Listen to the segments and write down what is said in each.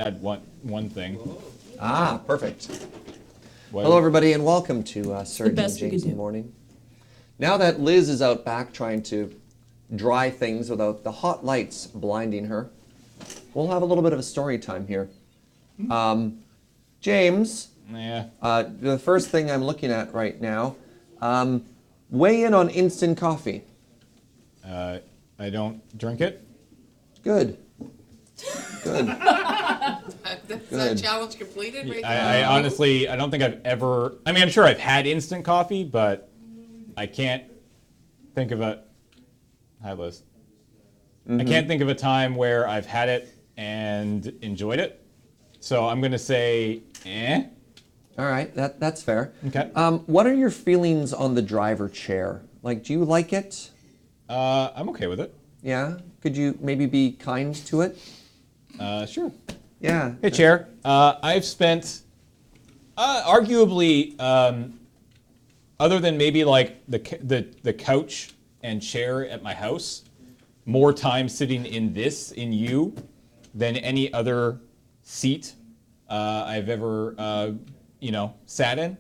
add one thing. Ah, perfect. What? Hello, everybody, and welcome to Serge and best we James could in the morning. Now that Liz is out back trying to dry things without the hot lights blinding her, we'll have a little bit of a story time here. James, Yeah. the first thing I'm looking at right now, weigh in on instant coffee. I don't drink it. Good. Good. That's that challenge completed right I honestly, I don't think I've ever. I mean, I'm sure I've had instant coffee, but I can't think of a. Hi, Liz. I can't think of a time where I've had it and enjoyed it. So I'm gonna say, eh. All right, that's fair. Okay. What are your feelings on the driver chair? Like, do you like it? I'm okay with it. Yeah? Could you maybe be kind to it? Sure. Yeah. Hey, Chair. I've spent, arguably, other than maybe like the couch and chair at my house, more time sitting in you, than any other seat I've ever, sat in.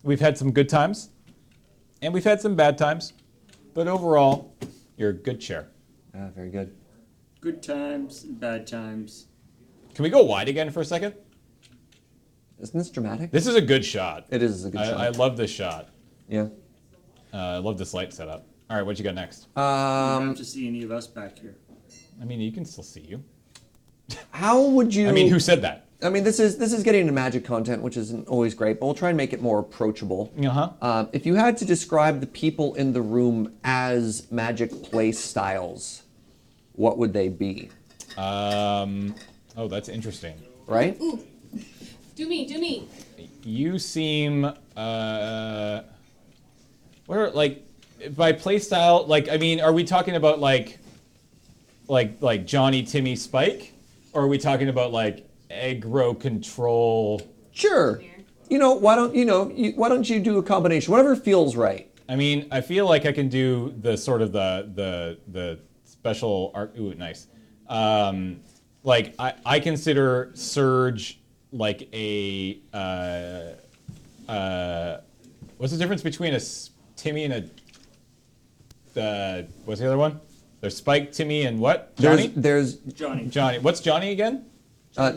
We've had some good times, and we've had some bad times, but overall, you're a good chair. Very good. Good times, bad times. Can we go wide again for a second? Isn't this dramatic? This is a good shot. It is a good shot. I love this shot. Yeah. I love this light setup. All right, what you got next? You don't have to see any of us back here. I mean, you can still see you. How would you? I mean, who said that? I mean, this is getting into magic content, which isn't always great, but we'll try and make it more approachable. Uh-huh. If you had to describe the people in the room as magic play styles, what would they be? Oh, that's interesting. Right? Ooh. Do me. You seem, where, like, by play style, like, I mean, are we talking about, like Johnny, Timmy, Spike? Or are we talking about, like, aggro control? Sure. You know, why don't you do a combination? Whatever feels right. I mean, I feel like I can do the sort of the special art. Ooh, nice. Like I consider Serge like a what's the difference between a Timmy and a what's the other one? There's Spike, Timmy, and what? Johnny. There's Johnny. Johnny. What's Johnny again?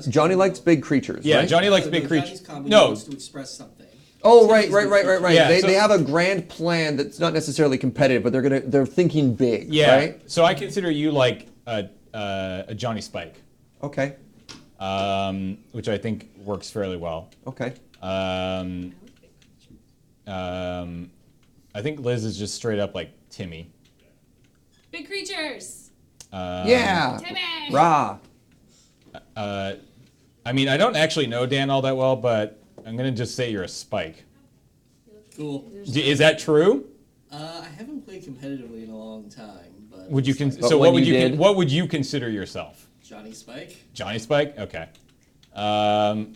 Johnny likes big creatures. Yeah, right? Johnny likes So big Johnny's creatures. comedy No, wants to express something. Oh, right. Yeah, they so- have a grand plan that's not necessarily competitive, but they're thinking big. yeah. Right? So I consider you like a Johnny Spike, Okay. which I think works fairly well. Okay. I think Liz is just straight up like Timmy. Big creatures. Yeah. Timmy. Rah. I mean, I don't actually know Dan all that well, but I'm gonna just say you're a Spike. Cool. Is that true? I haven't played competitively in a long time, but Would you it's like But so when what would you you did- what would you consider yourself? Johnny Spike? Johnny Spike? Okay. Paul's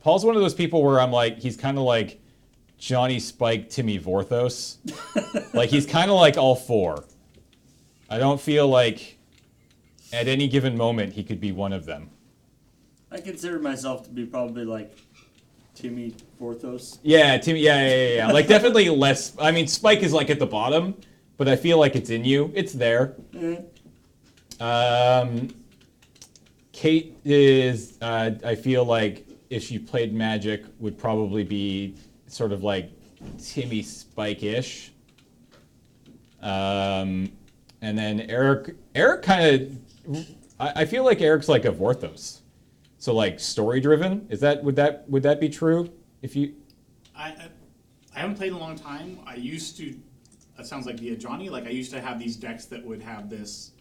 one of those people where I'm like, he's kind of like Johnny Spike, Timmy Vorthos. Like he's kind of like all four. I don't feel like at any given moment he could be one of them. I consider myself to be probably like Timmy Porthos. Yeah, Timmy. Yeah. Like definitely less. I mean, Spike is like at the bottom, but I feel like it's in you. It's there. Kate is. I feel like if she played Magic, would probably be sort of like Timmy Spike-ish. And then Eric kind of. I feel like Eric's like a Vorthos. So like story driven. Would that be true? If you. I haven't played in a long time. I used to. That sounds like the Johnny. Like I used to have these decks that would have this.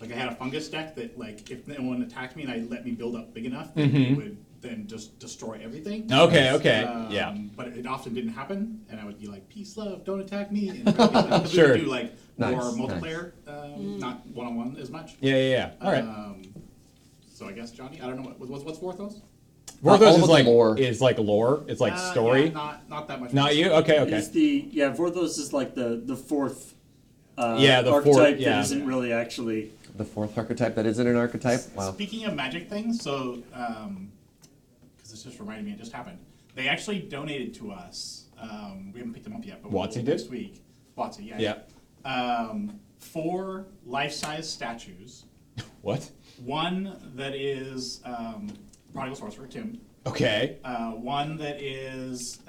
Like I had a fungus deck that like if anyone attacked me and I let me build up big enough, then it would then just destroy everything. Okay. Yeah. But it often didn't happen, and I would be like, "Peace, love, don't attack me." And Sure. We would do like Nice, more multiplayer, not one-on-one as much. Yeah. All right. So I guess Johnny. I don't know what's Vorthos. All Vorthos of is the like lore. lore. It's like story. Yeah, not that much. Not you? Okay. He's Vorthos is like the fourth Yeah, the archetype fourth, yeah. that isn't really actually The fourth archetype that isn't an archetype? Wow. Speaking of magic things, so because this just reminded me, it just happened. They actually donated to us. We haven't picked them up yet, but Watsy did? next week. Watsy, yeah. Yeah. 4 life-size statues. What? One that is Prodigal Sorcerer, Tim. Okay. One that is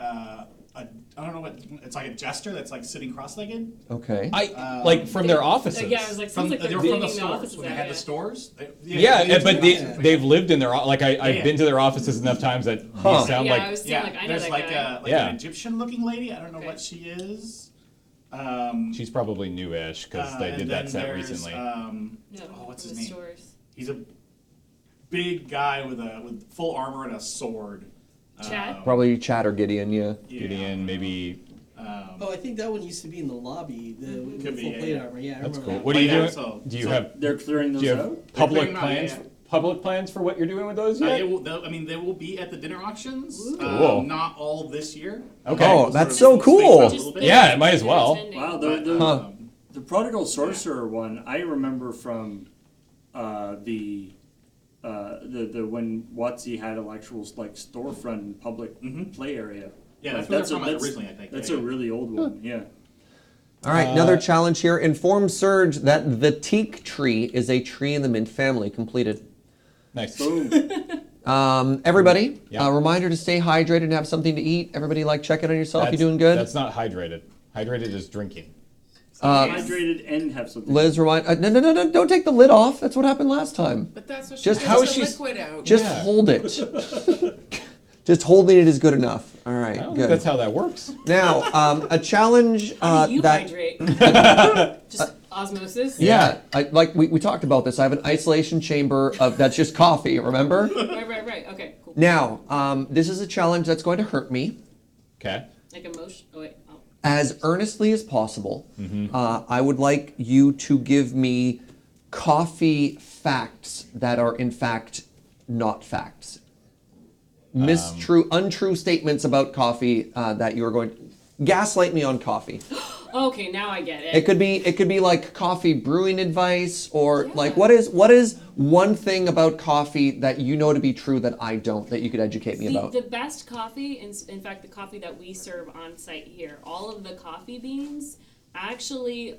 I don't know what it's like, a jester that's like sitting cross-legged. Okay. I like from their offices. Yeah, I was like, From, sounds like they they're were from cleaning the the stores offices when they out, had yeah. the stores. Yeah, but Yeah. they've lived in their like I've Yeah. been to their offices enough times that Huh. these sound Yeah, I like was saying, Yeah, like, I know there's that like guy. Yeah. an Egyptian-looking lady. I don't know Okay. what she is. she's probably newish because they and did that then set there's, recently. No, what's from his the name? stores. He's a big guy with full armor and a sword. Chad? Probably Chad or Gideon, yeah. Yeah. Gideon, maybe. Oh, I think that one used to be in the lobby. The with Could the be, full yeah, plate yeah. armor. Yeah, I That's remember cool. that. What are you Yeah, doing? so- do you so have They're clearing those do you have out? public clearing them out, plans? yeah. Public plans for what you're doing with those yet? I mean, they will be at the dinner auctions. Cool. Not all this year. Okay. Oh, We'll that's sort so of space cool. out a little bit. Yeah, it might as well. Wow, But, Huh. the Prodigal Sorcerer one, I remember from the when Watsy had an actual like storefront and public play area. Yeah, Like, that's where they're from originally, I think. That's Yeah, a yeah. really old one, yeah. All right, another challenge here. Inform Serge that the teak tree is a tree in the mint family. Completed. Nice. Boom. Everybody, Yeah. a reminder to stay hydrated and have something to eat. Everybody, like, check in on yourself. You That's- doing good? That's not hydrated. Hydrated is drinking. Hydrated and have something. Liz, remind. No, don't take the lid off. That's what happened last time. But that's what she Just gets how the is she- liquid out. Just Yeah. hold it. Just holding it is good enough. All right, I don't think good. that's how that works. Now, a challenge How do you that. hydrate? Just osmosis? Yeah, like we talked about this. I have an isolation chamber of that's just coffee. Remember? Right. Okay, cool. Now, this is a challenge that's going to hurt me. Okay. Like emotion. Oh, wait. Oh. As earnestly as possible, I would like you to give me coffee facts that are in fact not facts. Untrue statements about coffee that you are going to gaslight me on coffee. Okay, now I get it. It could be like coffee brewing advice or like Yeah. what is one thing about coffee that you know to be true that I don't that you could educate me about. The best coffee, in fact, the coffee that we serve on site here, all of the coffee beans actually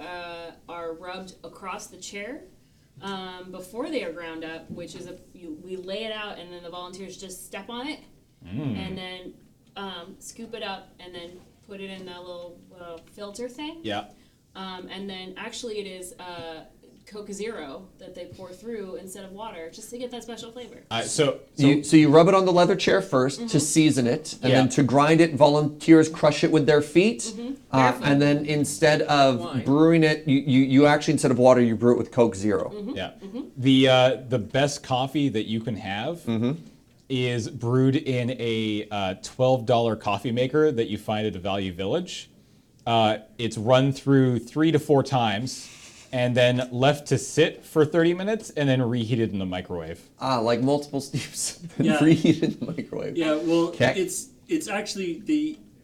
are rubbed across the chair before they are ground up, which is we lay it out and then the volunteers just step on it and then scoop it up and then put it in that little filter thing. Yeah. And then actually it is Coke Zero that they pour through instead of water just to get that special flavor. So You rub it on the leather chair first to season it, and then Yeah. to grind it, volunteers crush it with their feet, Barefoot. and then instead of Wine. brewing it, you actually instead of water you brew it with Coke Zero. yeah, the best coffee that you can have is brewed in a $12 coffee maker that you find at a Value Village. It's run through 3 to 4 times and then left to sit for 30 minutes and then reheated in the microwave. Like multiple steeps, and Yeah. reheated in the microwave. Yeah, well, Okay. it's actually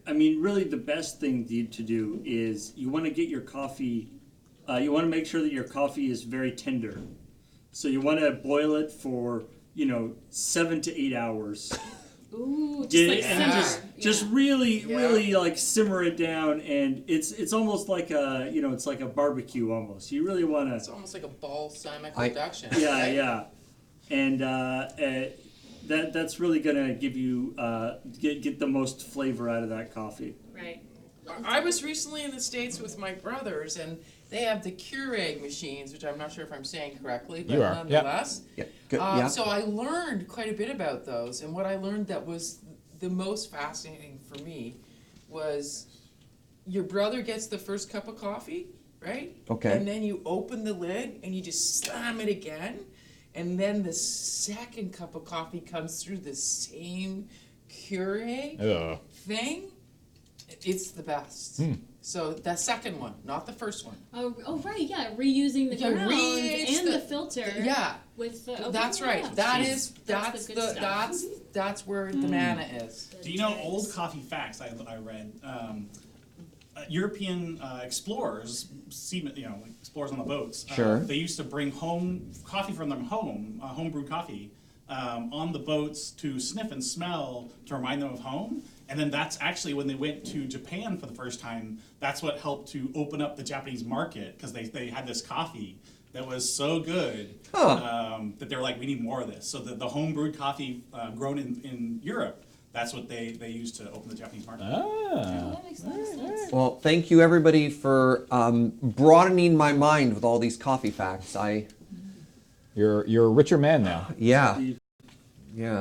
really the best thing to do is you want to get your coffee, you want to make sure that your coffee is very tender. So you want to boil it for, 7 to 8 hours. Ooh, just Get like it- simmer. and Yeah. just really like simmer it down, and it's almost like it's like a barbecue almost. You really want It's to, almost like a balsamic I- reduction. yeah, right? yeah, and that's really gonna give you get the most flavor out of that coffee. Right. I was recently in the States with my brothers, and they have the Keurig machines, which I'm not sure if I'm saying correctly, but You are, yeah. nonetheless. Yeah, good. Yeah. So I learned quite a bit about those, and what I learned that was the most fascinating for me was your brother gets the first cup of coffee, right? Okay. And then you open the lid and you just slam it again, and then the second cup of coffee comes through the same Keurig Ugh. thing. It's the best. So the second one, not the first one. Oh right, yeah, reusing the Yeah, ground reuse and the- the filter. Yeah, With the. that's okay, right. yeah. That's That's the good stuff. that's where the manna is. Do you know old coffee facts I read? European explorers, seamen, like explorers on the boats. Sure. They used to bring home coffee from their home, homebrewed coffee, on the boats to sniff and smell to remind them of home. And then that's actually when they went to Japan for the first time. That's what helped to open up the Japanese market because they had this coffee that was so good that they're like, we need more of this. So the homebrewed coffee grown in Europe. That's what they used to open the Japanese market. Ah. That makes a lot of sense. Well, thank you everybody for broadening my mind with all these coffee facts. You're a richer man now. Yeah. Yeah.